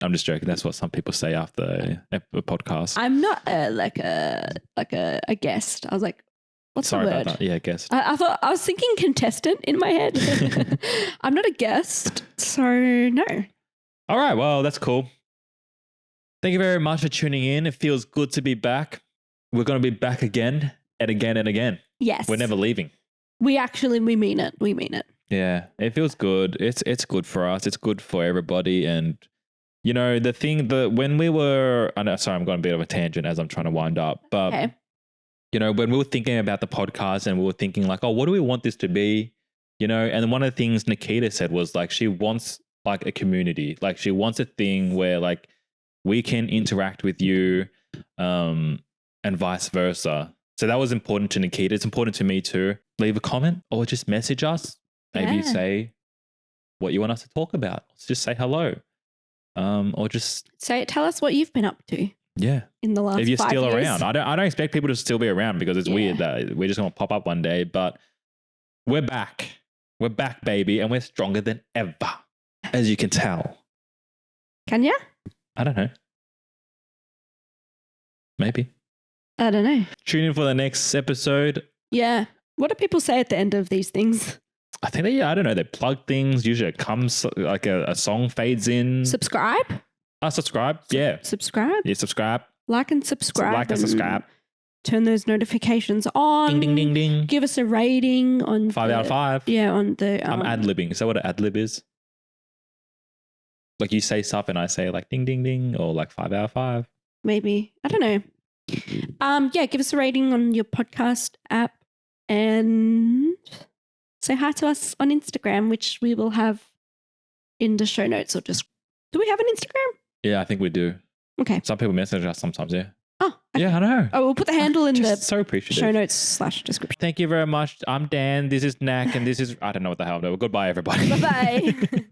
I'm just joking. That's what some people say after a podcast. I'm not like a guest. I was like, what's Sorry the word? about that. Yeah, guess. I thought I was thinking contestant in my head. I'm not a guest, so no. All right. Well, that's cool. Thank you very much for tuning in. It feels good to be back. We're going to be back again and again and again. Yes, We're never leaving. we mean it. We mean it. Yeah, it feels good. It's good for us. It's good for everybody. And you know, the thing that when we were, I know, sorry, I'm going a bit of a tangent as I'm trying to wind up, but Okay. you know, when we were thinking about the podcast and we were thinking like, oh, what do we want this to be? You know, and one of the things Nakita said was like, she wants like a community. Like she wants a thing where like we can interact with you and vice versa. So that was important to Nakita. It's important to me too. Leave a comment or just message us. Maybe say what you want us to talk about. Just say hello. Or just tell us what you've been up to. Yeah. In the last 5 years. If you're still around. I don't expect people to still be around because it's weird that we're just going to pop up one day, but we're back. We're back, baby, and we're stronger than ever, as you can tell. Can ya? I don't know. Maybe. I don't know. Tune in for the next episode. Yeah. What do people say at the end of these things? I think I don't know. They plug things. Usually it comes like a song fades in. Subscribe? Subscribe. Yeah. Subscribe? Yeah, subscribe. Like and subscribe. Like and subscribe. Turn those notifications on. Ding, ding, ding, ding. Give us a rating on 5 out of 5. Yeah, on the... I'm ad-libbing. Is that what an ad-lib is? Like you say stuff and I say like ding, ding, ding or like 5 out of 5. Maybe. I don't know. Yeah, give us a rating on your podcast app and say hi to us on Instagram, which we will have in the show notes or just... Do we have an Instagram? Yeah, I think we do. Okay. Some people message us sometimes, yeah. Oh, okay. Yeah, I know. Oh, we'll put the handle in the so appreciative. show notes / description. Thank you very much. I'm Dan. This is Nak, and this is I don't know what the hell. No, goodbye, everybody. Bye-bye.